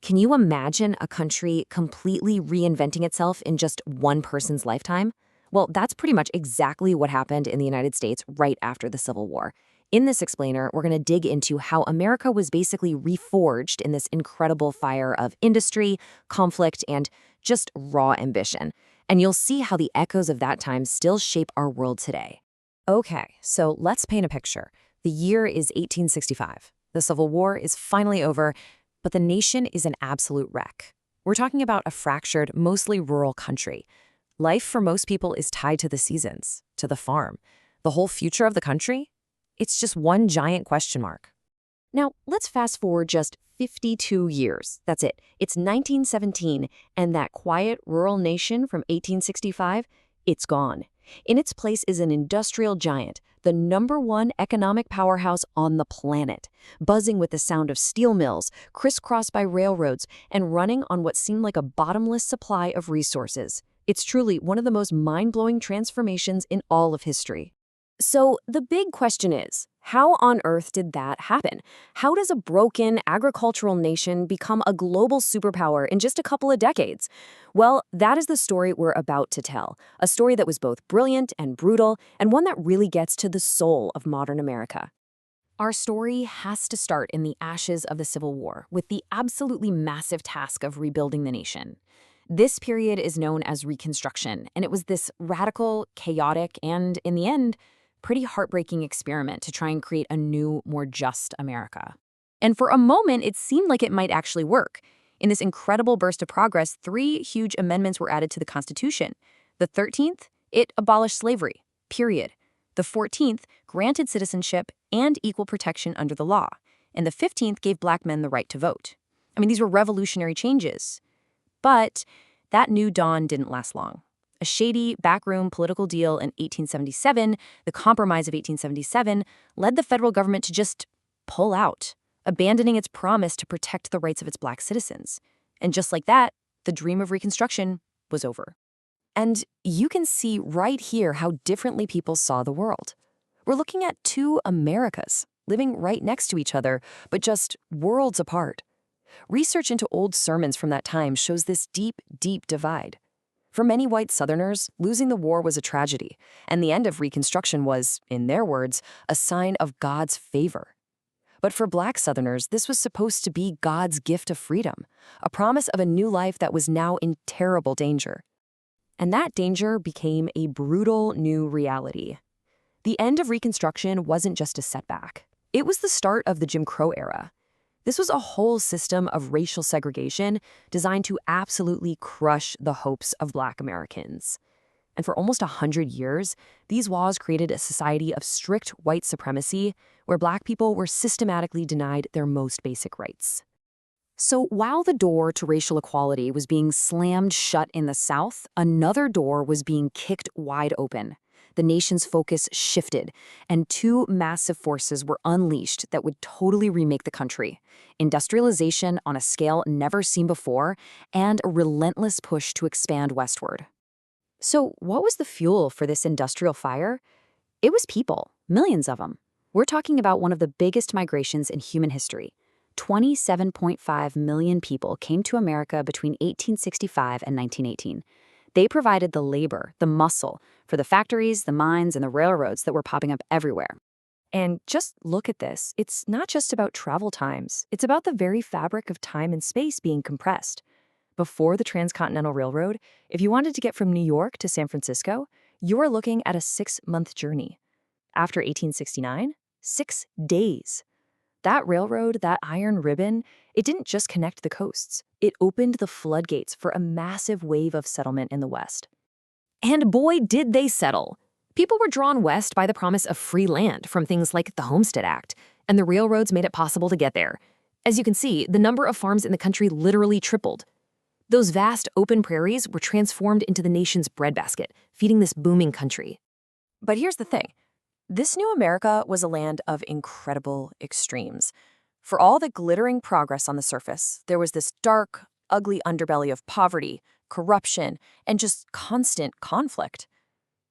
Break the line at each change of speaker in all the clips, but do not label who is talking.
Can you imagine a country completely reinventing itself in just one person's lifetime? Well, that's pretty much exactly what happened in the United States right after the Civil War. In this explainer, we're going to dig into how America was basically reforged in this incredible fire of industry, conflict, and just raw ambition. And you'll see how the echoes of that time still shape our world today. Okay, so let's paint a picture. The year is 1865. The Civil War is finally over, but the nation is an absolute wreck. We're talking about a fractured, mostly rural country. Life for most people is tied to the seasons, to the farm. The whole future of the country? It's just one giant question mark. Now, let's fast forward just 52 years. That's it. It's 1917, and that quiet rural nation from 1865, it's gone. In its place is an industrial giant, the #1 economic powerhouse on the planet, buzzing with the sound of steel mills, crisscrossed by railroads, and running on what seemed like a bottomless supply of resources. It's truly one of the most mind-blowing transformations in all of history. So the big question is, how on earth did that happen? How does a broken agricultural nation become a global superpower in just a couple of decades? Well, that is the story we're about to tell, a story that was both brilliant and brutal, and one that really gets to the soul of modern America. Our story has to start in the ashes of the Civil War, with the absolutely massive task of rebuilding the nation. This period is known as Reconstruction, and it was this radical, chaotic, and, in the end, pretty heartbreaking experiment to try and create a new, more just America. And for a moment, it seemed like it might actually work. In this incredible burst of progress, 3 huge amendments were added to the Constitution. The 13th, it abolished slavery, period. The 14th granted citizenship and equal protection under the law. And the 15th gave Black men the right to vote. I mean, these were revolutionary changes. But that new dawn didn't last long. A shady, backroom political deal in 1877, the Compromise of 1877, led the federal government to just pull out, abandoning its promise to protect the rights of its Black citizens. And just like that, the dream of Reconstruction was over. And you can see right here how differently people saw the world. We're looking at 2 Americas, living right next to each other, but just worlds apart. Research into old sermons from that time shows this deep, deep divide. For many white Southerners, losing the war was a tragedy, and the end of Reconstruction was, in their words, a sign of God's favor. But for Black Southerners, this was supposed to be God's gift of freedom, a promise of a new life that was now in terrible danger. And that danger became a brutal new reality. The end of Reconstruction wasn't just a setback. It was the start of the Jim Crow era. This was a whole system of racial segregation designed to absolutely crush the hopes of Black Americans. And for almost 100 years, these laws created a society of strict white supremacy where Black people were systematically denied their most basic rights. So while the door to racial equality was being slammed shut in the South, another door was being kicked wide open. The nation's focus shifted, and 2 massive forces were unleashed that would totally remake the country: industrialization on a scale never seen before, and a relentless push to expand westward. So what was the fuel for this industrial fire? It was people, millions of them. We're talking about one of the biggest migrations in human history. 27.5 million people came to America between 1865 and 1918. They provided the labor, the muscle, for the factories, the mines, and the railroads that were popping up everywhere. And just look at this. It's not just about travel times. It's about the very fabric of time and space being compressed. Before the Transcontinental Railroad, if you wanted to get from New York to San Francisco, you were looking at a 6-month journey. After 1869, 6 days. That railroad, that iron ribbon, it didn't just connect the coasts. It opened the floodgates for a massive wave of settlement in the West. And boy, did they settle. People were drawn west by the promise of free land from things like the Homestead Act, and the railroads made it possible to get there. As you can see, the number of farms in the country literally tripled. Those vast open prairies were transformed into the nation's breadbasket, feeding this booming country. But here's the thing. This new America was a land of incredible extremes. For all the glittering progress on the surface, there was this dark, ugly underbelly of poverty, corruption, and just constant conflict.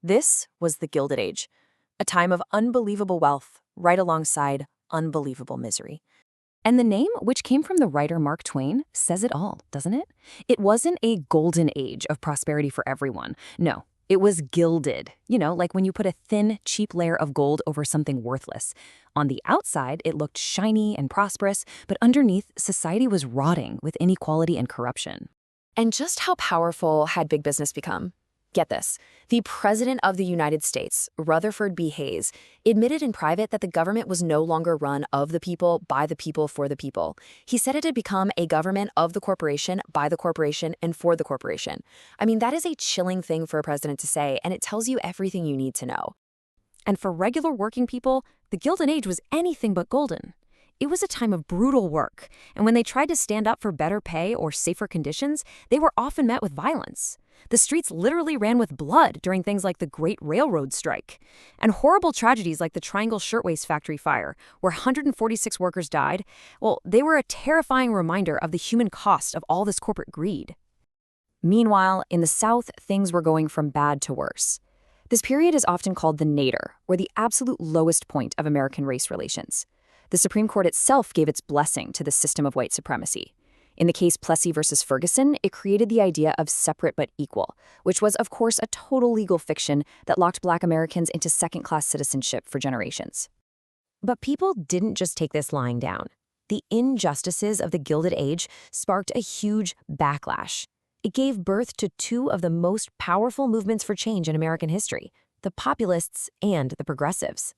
This was the Gilded Age, a time of unbelievable wealth right alongside unbelievable misery. And the name, which came from the writer Mark Twain, says it all, doesn't it? It wasn't a golden age of prosperity for everyone. No, it was gilded. Like when you put a thin, cheap layer of gold over something worthless. On the outside, it looked shiny and prosperous, but underneath, society was rotting with inequality and corruption.
And just how powerful had big business become? Get this. The President of the United States, Rutherford B. Hayes, admitted in private that the government was no longer run of the people, by the people, for the people. He said it had become a government of the corporation, by the corporation, and for the corporation. I mean, that is a chilling thing for a president to say, and it tells you everything you need to know.
And for regular working people, the Gilded Age was anything but golden. It was a time of brutal work, and when they tried to stand up for better pay or safer conditions, they were often met with violence. The streets literally ran with blood during things like the Great Railroad Strike. And horrible tragedies like the Triangle Shirtwaist Factory fire, where 146 workers died, well, they were a terrifying reminder of the human cost of all this corporate greed. Meanwhile, in the South, things were going from bad to worse. This period is often called the nadir, or the absolute lowest point of American race relations. The Supreme Court itself gave its blessing to the system of white supremacy. In the case Plessy versus Ferguson, it created the idea of separate but equal, which was, of course, a total legal fiction that locked Black Americans into second-class citizenship for generations. But people didn't just take this lying down. The injustices of the Gilded Age sparked a huge backlash. It gave birth to two of the most powerful movements for change in American history, the populists and the progressives.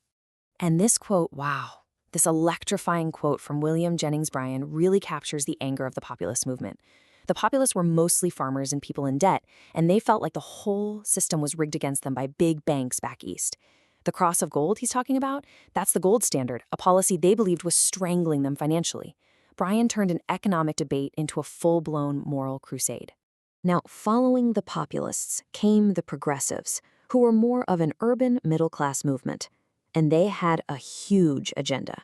And this quote, wow. This electrifying quote from William Jennings Bryan really captures the anger of the populist movement. The populists were mostly farmers and people in debt, and they felt like the whole system was rigged against them by big banks back east. The cross of gold he's talking about, that's the gold standard, a policy they believed was strangling them financially. Bryan turned an economic debate into a full-blown moral crusade. Now, following the populists came the progressives, who were more of an urban middle-class movement. And they had a huge agenda.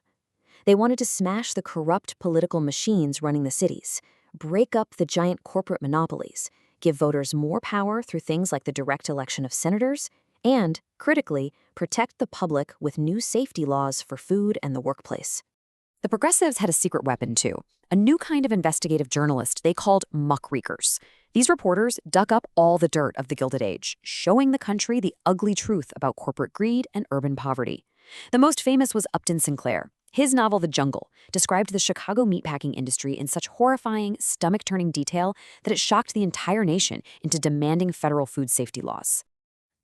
They wanted to smash the corrupt political machines running the cities, break up the giant corporate monopolies, give voters more power through things like the direct election of senators, and, critically, protect the public with new safety laws for food and the workplace. The progressives had a secret weapon, too, a new kind of investigative journalist they called muckrakers. These reporters dug up all the dirt of the Gilded Age, showing the country the ugly truth about corporate greed and urban poverty. The most famous was Upton Sinclair. His novel, The Jungle, described the Chicago meatpacking industry in such horrifying, stomach-turning detail that it shocked the entire nation into demanding federal food safety laws.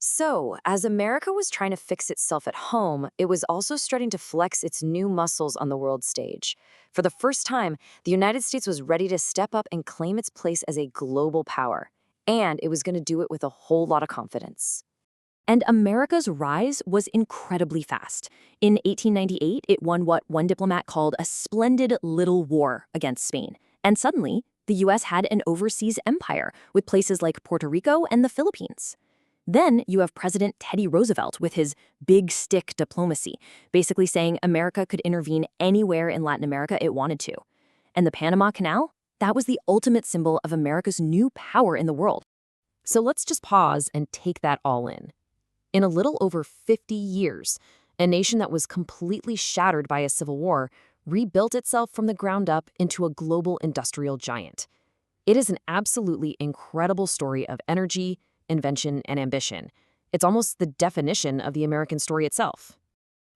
So, as America was trying to fix itself at home, it was also starting to flex its new muscles on the world stage. For the first time, the United States was ready to step up and claim its place as a global power. And it was going to do it with a whole lot of confidence. And America's rise was incredibly fast. In 1898, it won what one diplomat called a splendid little war against Spain. And suddenly, the U.S. had an overseas empire with places like Puerto Rico and the Philippines. Then you have President Teddy Roosevelt with his big stick diplomacy, basically saying America could intervene anywhere in Latin America it wanted to. And the Panama Canal? That was the ultimate symbol of America's new power in the world. So let's just pause and take that all in. In a little over 50 years, a nation that was completely shattered by a civil war rebuilt itself from the ground up into a global industrial giant. It is an absolutely incredible story of energy, invention, and ambition. It's almost the definition of the American story itself.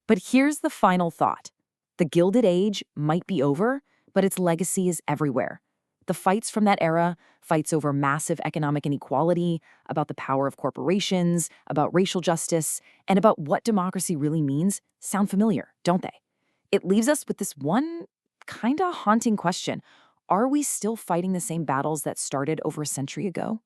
But here's the final thought. The Gilded Age might be over, but its legacy is everywhere. The fights from that era, fights over massive economic inequality, about the power of corporations, about racial justice, and about what democracy really means, sound familiar, don't they? It leaves us with this one kinda haunting question. Are we still fighting the same battles that started over a century ago?